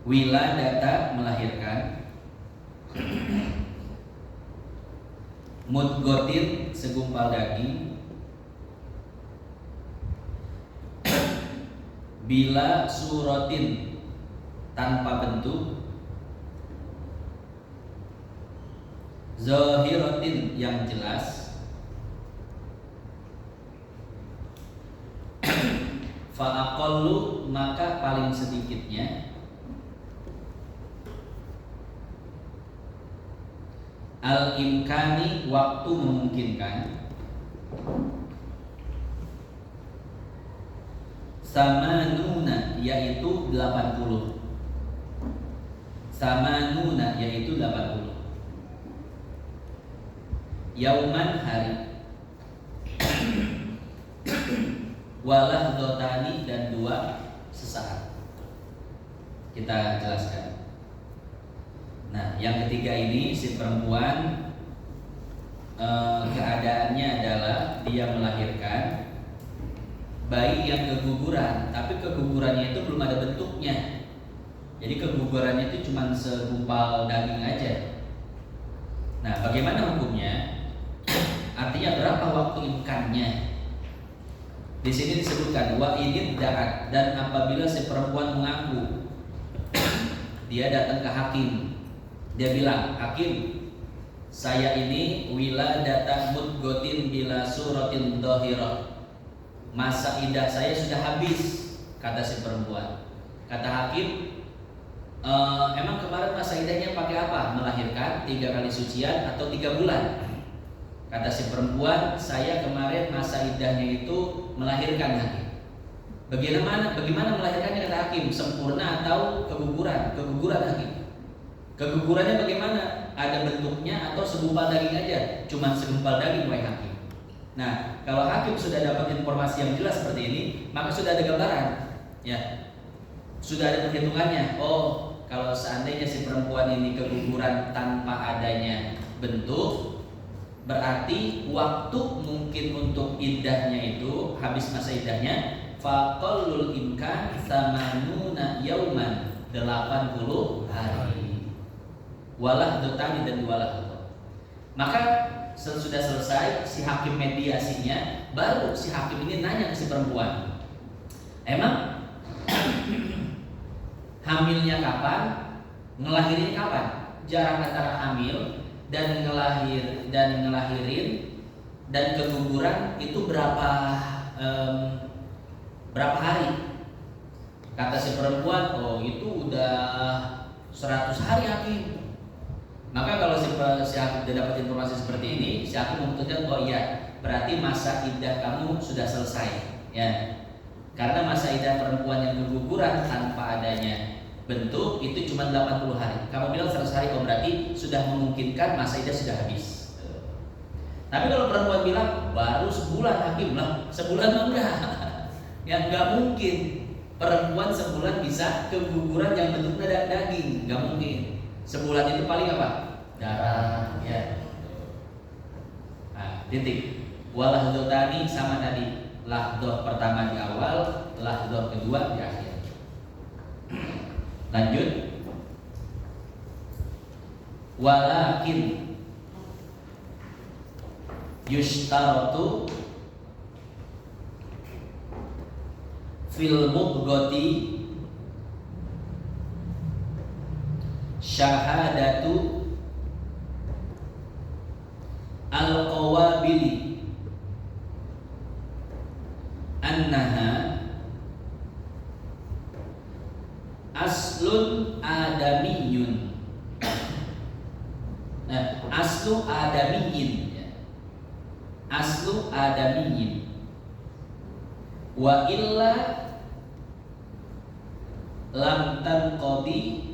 wiladata, melahirkan, mudghatin, segumpal daging, bila suratin, tanpa bentuk, zahiratin, yang jelas, fa aqallu, maka paling sedikitnya, al-imkani, waktu memungkinkan, samanuna, yaitu 80. Samanuna, yaitu 80. Yauman, hari. Walahdotani, dan 2 sesaat. Kita jelaskan. Nah, yang ketiga ini si perempuan keadaannya adalah dia melahirkan bayi yang keguguran, tapi kegugurannya itu belum ada bentuknya. Jadi kegugurannya itu cuma segumpal daging aja. Nah, bagaimana hukumnya? Artinya berapa waktu imkannya? Di sini disebutkan wa idid da'at, dan apabila si perempuan mengaku, dia datang ke hakim. Dia bilang, hakim, saya ini wiladata mudghatin bila suratin dhahirah. Masa iddah saya sudah habis, kata si perempuan. Kata hakim, emang kemarin masa iddahnya pakai apa? Melahirkan 3 kali sucian atau 3 bulan? Kata si perempuan, saya kemarin masa iddahnya itu melahirkan, hakim. Bagaimana melahirkannya, kata hakim? Sempurna atau keguguran? Keguguran, hakim. Kegugurannya bagaimana? Ada bentuknya atau segumpal daging aja? Cuman segumpal daging, wahai hakim. Nah, kalau hakim sudah dapat informasi yang jelas seperti ini, maka sudah ada gambaran, ya, sudah ada perhitungannya. Oh, kalau seandainya si perempuan ini keguguran tanpa adanya bentuk, berarti waktu mungkin untuk iddahnya itu habis masa iddahnya faqallul imkan samanuna yauman, 80 hari. Walahdotani, dan 2 lahdo. Maka sudah selesai si hakim mediasinya, baru si hakim ini nanya ke si perempuan, emang hamilnya kapan, ngelahirin kapan? Jarak antara hamil dan ngelahirin dan keguguran itu berapa hari? Kata si perempuan, oh itu udah 100 hari, hakim. Maka kalau si hakim sudah dapat informasi seperti ini, si hakim memutuskan, oh iya, berarti masa iddah kamu sudah selesai, ya. Karena masa iddah perempuan yang keguguran tanpa adanya bentuk itu cuma 80 hari. Kamu bilang 100 hari, oh berarti sudah memungkinkan masa iddah sudah habis. Tapi kalau perempuan bilang baru sebulan, hakim lah, sebulan mah enggak. Yang enggak mungkin perempuan sebulan bisa keguguran yang bentuknya daging, enggak mungkin. Sebulan itu paling apa? Darah, ya. Nah, titik. Walahdotani sama tadi, lahdoh pertama di awal, lahdoh kedua di akhir. Lanjut. Walakin yushtaratu fil mubghati syahadatu al-qawabili annaha aslun adamiyun. Aslu adamiyin ya. Aslu adamiyin wa illa lam tanqadi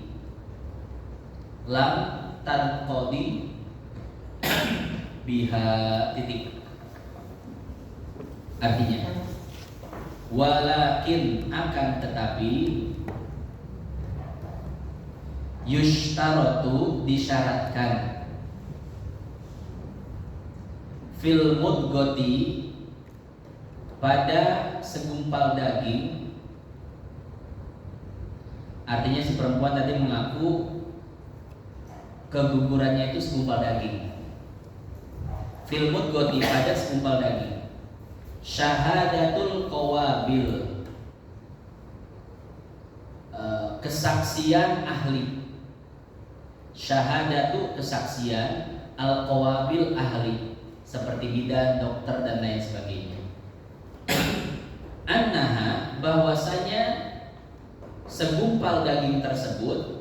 biha titik. Artinya walakin akan tetapi yushtaratu disyaratkan fil mudghati pada segumpal daging. Artinya si perempuan tadi mengaku kegugurannya itu segumpal daging. Fil mudghati pada segumpal daging. Syahadatul qawabil, kesaksian ahli. Syahadatu kesaksian, al-qawabil ahli, seperti bidan, dokter dan lain sebagainya. Annaha bahwasanya segumpal daging tersebut,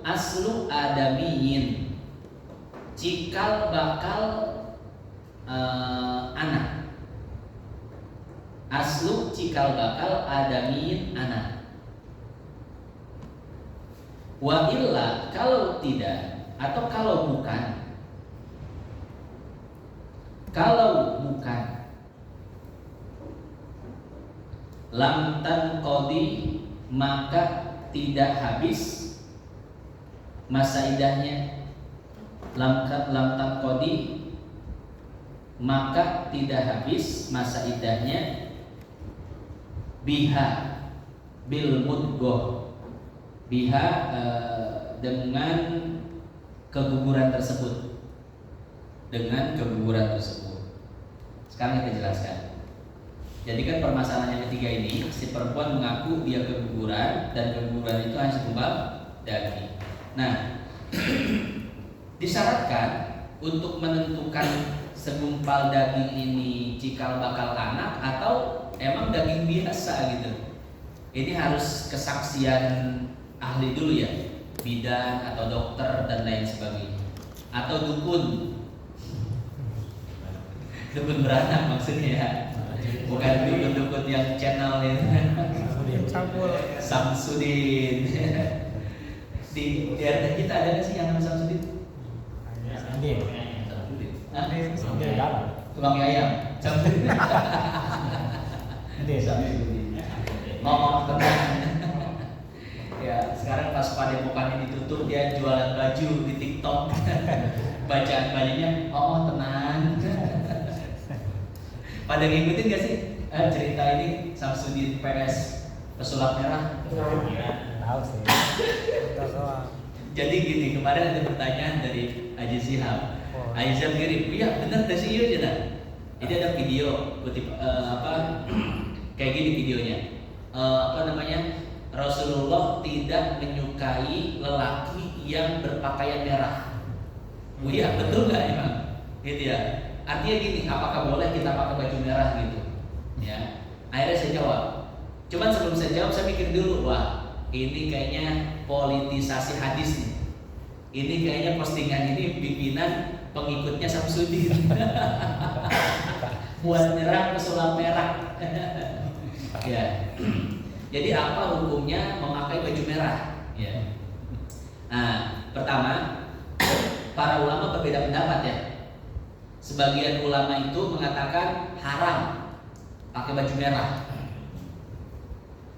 aslu adamiyin, cikal bakal anak. Aslu cikal bakal adamiyin anak. Wa illa kalau tidak atau kalau bukan lam tanqadi maka tidak habis masa idahnya. Lam tanqadi maka tidak habis masa idahnya biha bil mudghah, biha dengan keguguran tersebut. Sekarang kita jelaskan. Jadi kan permasalahan yang ketiga ini, si perempuan mengaku dia keguguran dan keguguran itu hanya segumpal daging. Nah, disyaratkan untuk menentukan segumpal daging ini cikal bakal anak atau emang daging biasa gitu. Ini harus kesaksian ahli dulu ya, bidan atau dokter dan lain sebagainya, atau dukun beranak maksudnya ya, bukan dukun yang channel itu. Samsudin. Di RT kita ada nggak sih yang namanya Samsudin? Tukang ayam. Samsudin. Ngomong tentang ya sekarang pas padepokan ini ditutup dia jualan baju di TikTok. Bacaan bajunya tenang. Pada ngikutin gak sih cerita ini Samsudin PS pesulap merah? Tahu sih. Jadi gini, kemarin ada pertanyaan dari Haji Sihab. Haji Sihab ngirim, iya bener tes iya aja. Jadi ada video kutip kayak gini videonya. Rasulullah tidak menyukai lelaki yang berpakaian merah. Iya betul nggak emang? Gitu ya. Artinya gini, apakah boleh kita pakai baju merah gitu? Ya. Akhirnya saya jawab. Cuman sebelum saya jawab saya mikir dulu, wah ini kayaknya politisasi hadis nih. Ini kayaknya postingan ini bikinan pengikutnya Samsudin. Buat nyerang pesulap merah. Ya. Jadi apa hukumnya memakai baju merah? Ya. Nah, pertama, para ulama berbeda pendapat ya. Sebagian ulama itu mengatakan haram pakai baju merah.